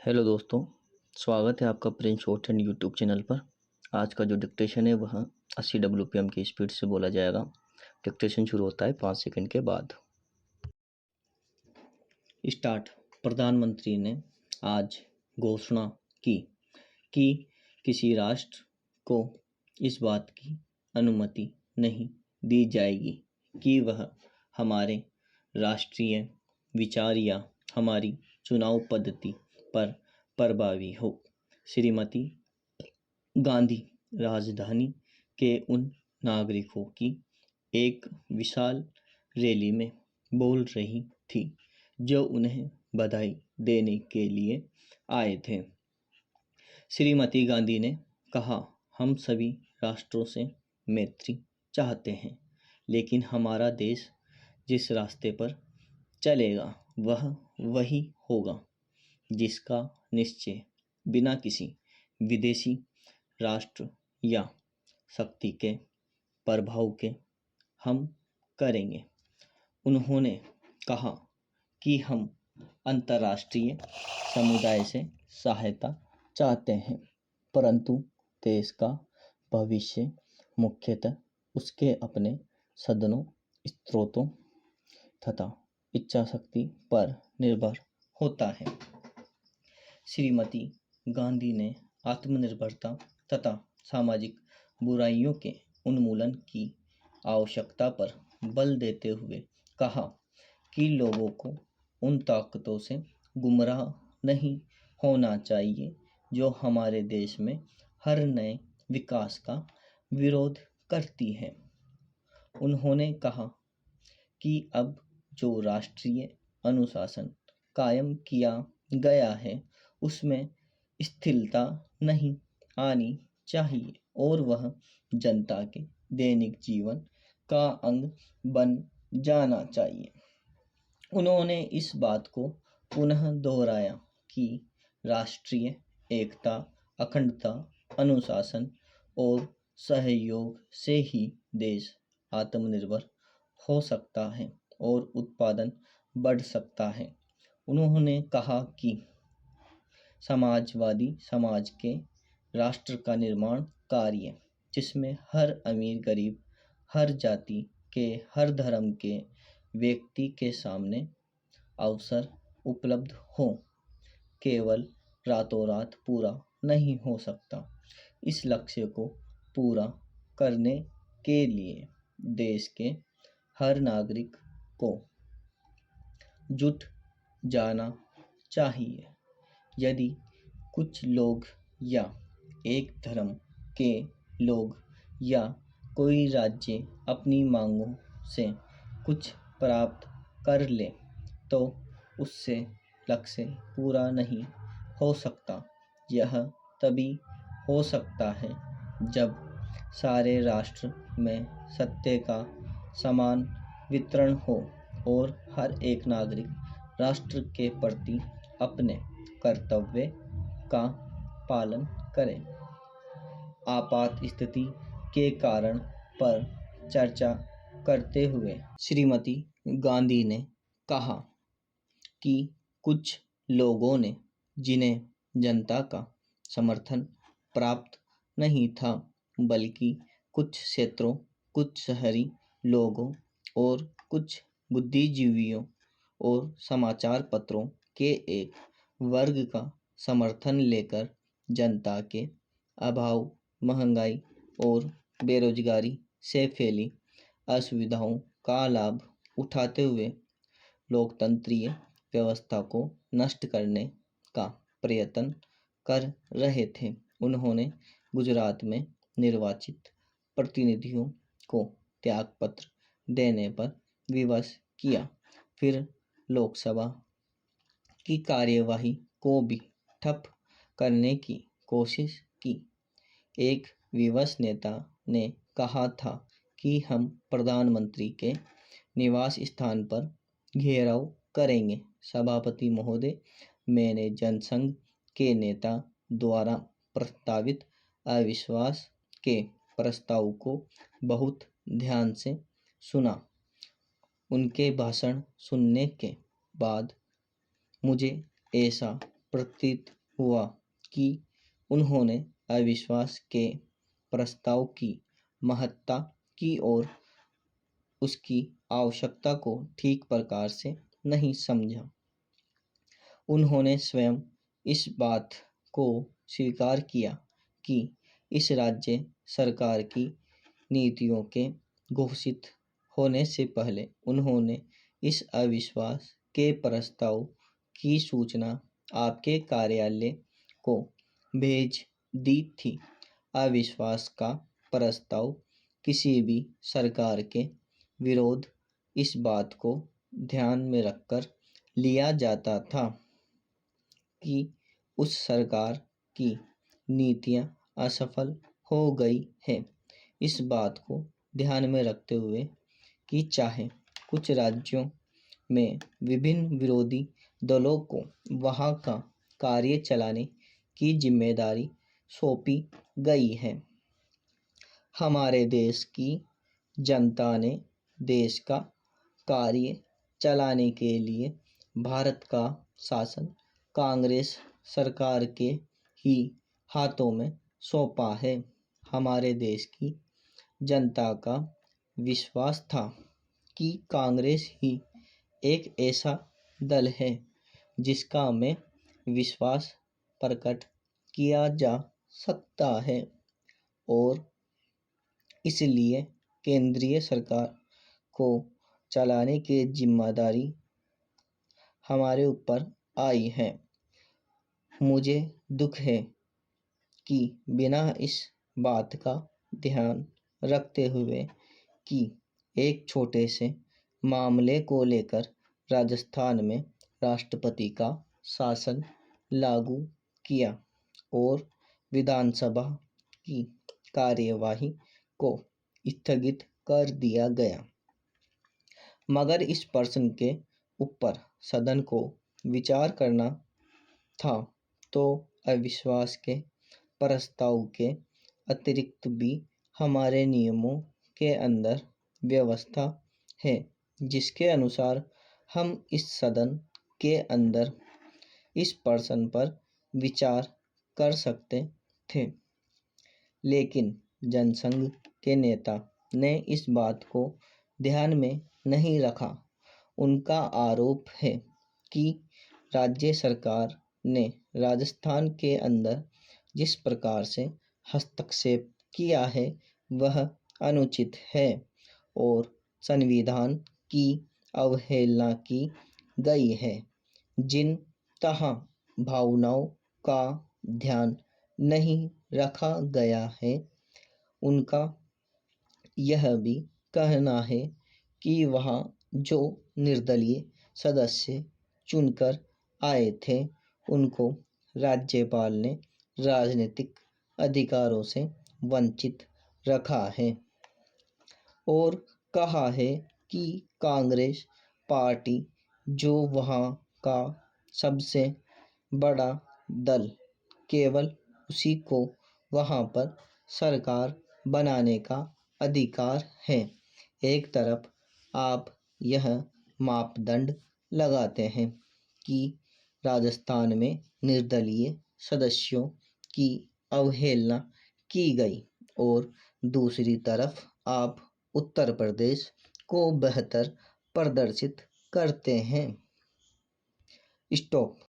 Hello दोस्तों, स्वागत है आपका Prince short hand YouTube channel पर। आज का जो डिक्टेशन है वह 80 WPM की स्पीड से बोला जाएगा। डिक्टेशन शुरू होता है 5 सेकंड के बाद। स्टार्ट। प्रधानमंत्री ने आज घोषणा की कि किसी राष्ट्र को इस बात की अनुमति नहीं दी जाएगी कि वह हमारे राष्ट्रीय विचार या हमारी चुनाव पद्धति पर प्रभावी हो। श्रीमती गांधी राजधानी के उन नागरिकों की एक विशाल रैली में बोल रही थी जो उन्हें बधाई देने के लिए आए थे। श्रीमती गांधी ने कहा, हम सभी राष्ट्रों से मैत्री चाहते हैं, लेकिन हमारा देश जिस रास्ते पर चलेगा वह वही होगा जिसका निश्चय बिना किसी विदेशी राष्ट्र या शक्ति के प्रभाव के हम करेंगे। उन्होंने कहा कि हम अंतर्राष्ट्रीय समुदाय से सहायता चाहते हैं, परंतु देश का भविष्य मुख्यतः उसके अपने साधनों, स्रोतों तथा इच्छा शक्ति पर निर्भर होता है। श्रीमती गांधी ने आत्मनिर्भरता तथा सामाजिक बुराइयों के उन्मूलन की आवश्यकता पर बल देते हुए कहा कि लोगों को उन ताकतों से गुमराह नहीं होना चाहिए जो हमारे देश में हर नए विकास का विरोध करती है। उन्होंने कहा कि अब जो राष्ट्रीय अनुशासन कायम किया गया है उसमें स्थिरता नहीं आनी चाहिए और वह जनता के दैनिक जीवन का अंग बन जाना चाहिए। उन्होंने इस बात को पुनः दोहराया कि राष्ट्रीय एकता, अखंडता, अनुशासन और सहयोग से ही देश आत्मनिर्भर हो सकता है और उत्पादन बढ़ सकता है। उन्होंने कहा कि समाजवादी समाज के राष्ट्र का निर्माण कार्य जिसमें हर अमीर गरीब, हर जाति के, हर धर्म के व्यक्ति के सामने अवसर उपलब्ध हो, केवल रातों रात पूरा नहीं हो सकता। इस लक्ष्य को पूरा करने के लिए देश के हर नागरिक को जुट जाना चाहिए। यदि कुछ लोग या एक धर्म के लोग या कोई राज्य अपनी मांगों से कुछ प्राप्त कर ले तो उससे लक्ष्य पूरा नहीं हो सकता। यह तभी हो सकता है जब सारे राष्ट्र में सत्य का समान वितरण हो और हर एक नागरिक राष्ट्र के प्रति अपने कर्तव्य का पालन करे। आपात स्थिति के कारण पर चर्चा करते हुए श्रीमती गांधी ने कहा कि कुछ लोगों ने, जिन्हें जनता का समर्थन प्राप्त नहीं था, बल्कि कुछ क्षेत्रों, कुछ शहरी लोगों और कुछ बुद्धिजीवियों और समाचार पत्रों के एक वर्ग का समर्थन लेकर जनता के अभाव, महंगाई और बेरोजगारी से फैली असुविधाओं का लाभ उठाते हुए लोकतंत्रीय व्यवस्था को नष्ट करने का प्रयत्न कर रहे थे। उन्होंने गुजरात में निर्वाचित प्रतिनिधियों को त्यागपत्र देने पर विवश किया, फिर लोकसभा की कार्यवाही को भी ठप करने की कोशिश की। एक विवश नेता ने कहा था कि हम प्रधानमंत्री के निवास स्थान पर घेराव करेंगे। सभापति महोदय, मैंने जनसंघ के नेता द्वारा प्रस्तावित अविश्वास के प्रस्ताव को बहुत ध्यान से सुना। उनके भाषण सुनने के बाद मुझे ऐसा प्रतीत हुआ कि उन्होंने अविश्वास के प्रस्ताव की महत्ता की और उसकी आवश्यकता को ठीक प्रकार से नहीं समझा। उन्होंने स्वयं इस बात को स्वीकार किया कि इस राज्य सरकार की नीतियों के घोषित होने से पहले उन्होंने इस अविश्वास के प्रस्ताव की सूचना आपके कार्यालय को भेज दी थी। अविश्वास का प्रस्ताव किसी भी सरकार के विरोध इस बात को ध्यान में रखकर लिया जाता था कि उस सरकार की नीतियां असफल हो गई है। इस बात को ध्यान में रखते हुए कि चाहे कुछ राज्यों में विभिन्न विरोधी दलों को वहां का कार्य चलाने की जिम्मेदारी सौंपी गई है, हमारे देश की जनता ने देश का कार्य चलाने के लिए भारत का शासन कांग्रेस सरकार के ही हाथों में सौंपा है। हमारे देश की जनता का विश्वास था कि कांग्रेस ही एक ऐसा दल है जिसका में विश्वास प्रकट किया जा सकता है और इसलिए केंद्रीय सरकार को चलाने की जिम्मेदारी हमारे ऊपर आई है। मुझे दुख है कि बिना इस बात का ध्यान रखते हुए कि एक छोटे से मामले को लेकर राजस्थान में राष्ट्रपति का शासन लागू किया और विधानसभा की कार्यवाही को स्थगित कर दिया गया, मगर इस प्रश्न के ऊपर सदन को विचार करना था तो अविश्वास के प्रस्ताव के अतिरिक्त भी हमारे नियमों के अंदर व्यवस्था है जिसके अनुसार हम इस सदन के अंदर इस प्रश्न पर विचार कर सकते थे। लेकिन जनसंघ के नेता ने इस बात को ध्यान में नहीं रखा। उनका आरोप है कि राज्य सरकार ने राजस्थान के अंदर जिस प्रकार से हस्तक्षेप किया है वह अनुचित है और संविधान की अवहेलना की गई है। जिन तहाँ भावनाओं का ध्यान नहीं रखा गया है, उनका यह भी कहना है कि वहाँ जो निर्दलीय सदस्य चुनकर आए थे उनको राज्यपाल ने राजनीतिक अधिकारों से वंचित रखा है और कहा है कि कांग्रेस पार्टी जो वहाँ का सबसे बड़ा दल केवल उसी को वहाँ पर सरकार बनाने का अधिकार है। एक तरफ आप यह मापदंड लगाते हैं कि राजस्थान में निर्दलीय सदस्यों की अवहेलना की गई और दूसरी तरफ आप उत्तर प्रदेश को बेहतर प्रदर्शित करते हैं। स्टॉप।